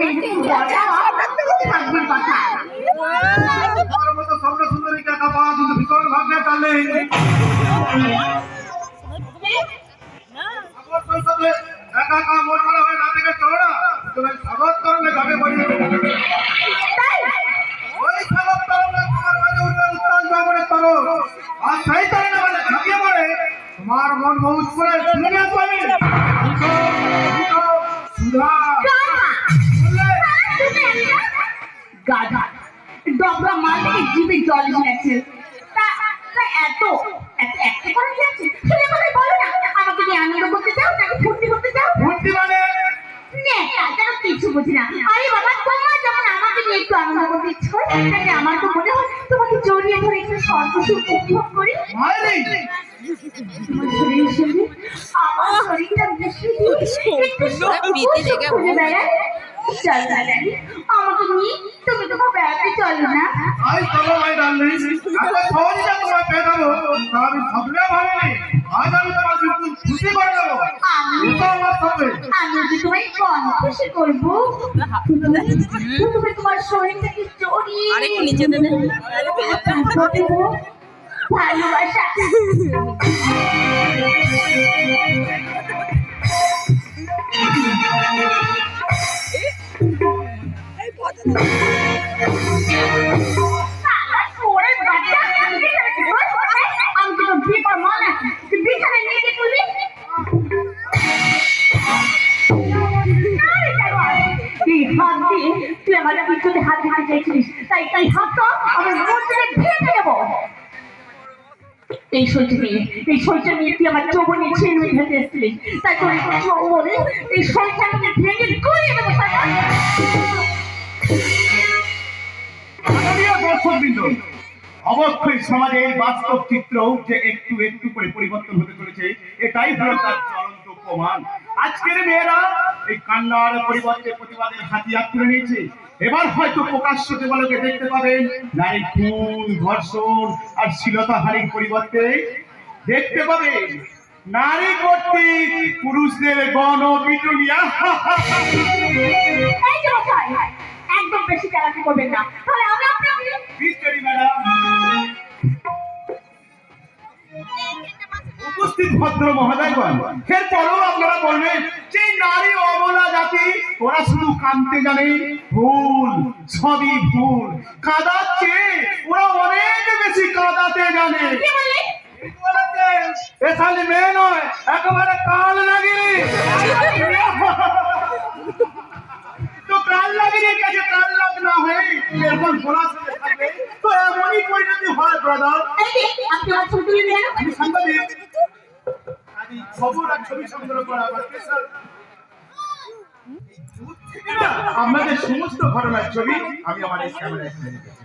এইটুকু বলা থাকবে কথা। আমার মতো স্বপ্ন সুন্দরীকে একা পাওয়া কিন্তু ভীষণ ভাগ্যের টানে। আমার শৈশবে একা একা মন করা হয়ে না থেকে চলো না, তুমি স্বাগত করলে যাবে বলি। ওই স্বাগত করলে তোমার মাঝে উঠবে উত্তর জগনের তরো, আর সেই তরণে মানে ঝাঁপিয়ে পড়ে তোমার মন মৌজ করে শুনে আসবে সুধা। গাধা ডবরা মাল থেকে জিভে জল গেছে। এত এত একটা করে যাচ্ছে শুনে কথা বলো না। আমাকে কি আনন্দ করতে চাও নাকি ফুর্তি করতে চাও? ফুর্তি মানে কিছু বুঝি না। আরে বাবা তোমার যেমন আমাকে নিয়ে একটু আনন্দ করতে ইচ্ছে হয়, তাতে আমার তো মনে হয় তোমাকে জড়িয়ে ধরে একটু সর্বসুখ উপভোগ করি। তোমার শরীরের সঙ্গে আমার শরীরটা মিশিয়ে দিয়ে একটু সর্বসুখ খুঁজে বেড়াই। চল দাদারি আমাকে নিয়ে তুমি তোমার বেড়াতে চলো না। আজ চলো ভাই ডার্লিং, এত সহজে তোমার পেয়ে যাবো আমি ভাবলেও ভাবিনি। আজ আমি তোমার কিন্তু খুশি করে দেবো। আমি যে তোমায় কম খুশি করবো, তুমি তোমার শরীরটাকে জড়িয়ে ভালোবাসা। তুই আমার পিছনে হাত দিতে চাইছিলিস, তাই তাই হাতটা আমার মধ্যে ভেঙে দেবো। এই শৈশব নিয়ে তুই আমার যৌবনে ছেলে মেয়ে ফেলতে এসেছিলিস, তাই তোর যৌবনে এই শৈশবকে ভেঙে গড়িয়ে দেবো। অবশ্যই সমাজের বাস্তব চিত্র যে একটু একটু করে পরিবর্তন হতে চলেছে, এটাই হলো তার চলন্ত প্রমাণ। আজকের মেয়েরা এই কান্নার পরিবর্তে প্রতিবাদের হাতিয়ার তুলে নিয়েছে। এবার হয়তো প্রকাশ্য দেবালকে দেখতে পাবেন নারী খুন, ধর্ষণ আর শ্লীলতাহানির পরিবর্তে দেখতে পাবেন নারী কর্তৃক পুরুষদের গণপিটুনিয়া। একদম বেশি চালাকি করবেন না, তাহলে আমি আপনাকে উপস্থিত ভদ্র মহোদয়গণ, এরপরেও আপনারা বলবেন যে নারী অবলা জাতি, ওরা শুধু কাঁদতে জানে। ভুল, সবই ভুল। কাঁদাচ্ছে, ওরা অনেক বেশি কাঁদাতে জানে। এ খালি মেয়ে নয়, একেবারে কাল লাগিয়ে তো কাল লাগিয়ে গেছে। কাল লাগ না হয়ে এরকম ঘোড়া থাকবে তো এমনই পরিণতি হয়। ব্রাদার আমি সাংবাদিক, খবর আর ছবি সংগ্রহ করা আপনাদের সমস্ত ঘটনার ছবি আমি আমার এই ক্যামেরায় তুলে রেখেছি।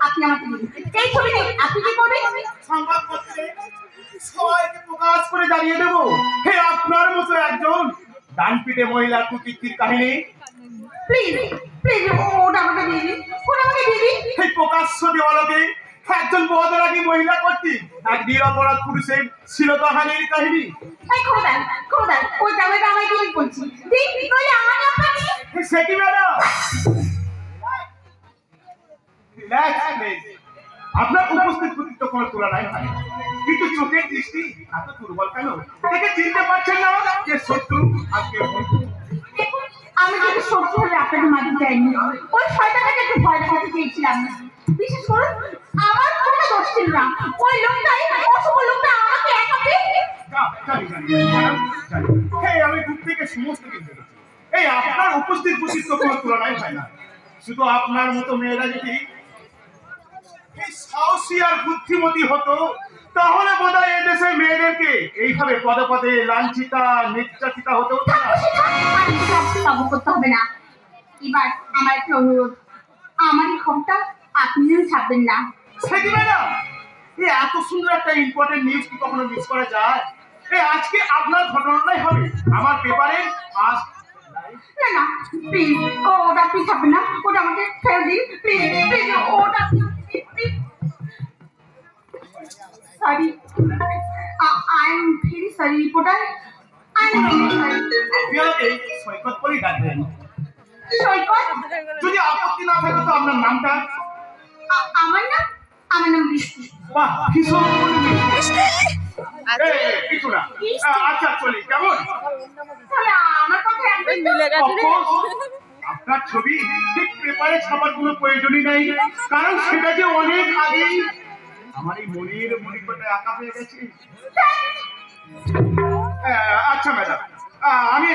আপনি আমাকে এই ছবি আপনি কি করবেন? সংবাদপত্রে সবাইকে প্রকাশ করে জানিয়ে দেবো, হে আপনার মতো একজন ডানপিটে মহিলা কুকীর্তির কাহিনী। প্লিজ প্লিজ ওটা আমাকে দিয়ে দিন, ওটা আমাকে দিয়ে দিন। এই প্রকাশ্য দেওয়ালকে একজন বদরাগী মহিলা কর্তৃক এক নিরপরাধ পুরুষের শ্লীলতাহানির কাহিনী। এই খবরদার খবরদার ওই জায়গাটা আমায় দিয়ে বলছি দিন, নইলে আমাকে আপনাকে সে কি ম্যাডাম, রিল্যাক্স প্লিজ। আপনার উপস্থিত কর্তৃত্ব কোনো তুলনায় হয়, কিন্তু চোখের দৃষ্টি এত দুর্বল কেন? দেখে চিনতে পারছেন না যে শত্রু আর কে বন্ধু? আমি যদি শত্রু হলে আপনাকে মাটি চাইনি, ওই শয়তানটাকে একটু ভয় দেখাতে চেয়েছিলাম। বিশেষ করে আমার কোনো দোষ ছিল না, ওই লোকটাই অশুভ লোকটা আমাকে একাতে আমি দূর থেকে সমস্ত কিছু দেখেছি। এই আপনার উপস্থিত কর্তৃত্ব কোনো তুলনায় হয় না। শুধু আপনার মতো মেয়েরা যদি এই সাহসী আর বুদ্ধিমতী হতো, তাহলে বোধহয় এদেশের মেয়েদেরকে এইভাবে পদে পদে লাঞ্ছিতা নির্যাতিতা হতে হতো না। করতে হবে না। এবার আমার একটা অনুরোধ, আমার এই খবরটা আপনিও ছাপবেন না। সেটি ম্যাডাম, এই এত সুন্দর একটা ইম্পর্টেন্ট নিউজ কি কখনো মিস করা যায়? এই আজকে আপনার ঘটনাটাই হবে আমার পেপারে ফার্স্ট। না না প্লিজ ওটা আপনি ছাপবেন না, ওটা আমাকে ফেরত দিন প্লিজ প্লিজ। ওটা sorry, I am very sorry reporter, I am very sorry. আপনি আমাকে সৈকত বলেই ডাকবেন। সৈকত। যদি আপত্তি না থাকে তো আপনার নামটা? আমার নাম বৃষ্টি। বাহ, ভীষণ মিষ্টি। কিছু না। আচ্ছা চলি, কেমন? তাহলে আমার কথা একদম আপনার ছবি ঠিক পেপারে ছাপার কোনো প্রয়োজনই নাই, কারণ সেটা যে অনেক আগেই আমার এই মনের মনিকটে আঁকা হয়ে গেছে। আচ্ছা ম্যাডাম, আমি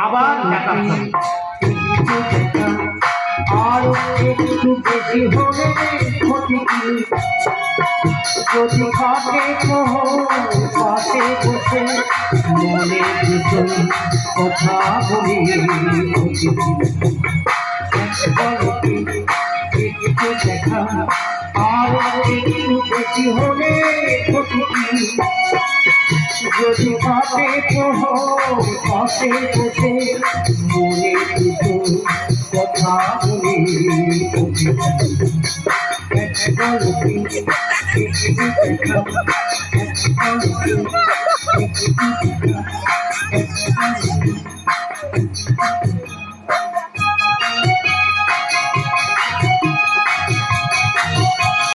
আবার দেখা হবে। আর একটু বেশি হলে ক্ষতি কি? যদি থাকে পাশে বসে মনে দুটো কথা বলি, ক্ষতি কি? বলো কি একটু দেখা, আর একটু বেশি হলে ক্ষতি কি? যদি পাশে পাশে বসে মনে দুটো কথা বলি, দেখা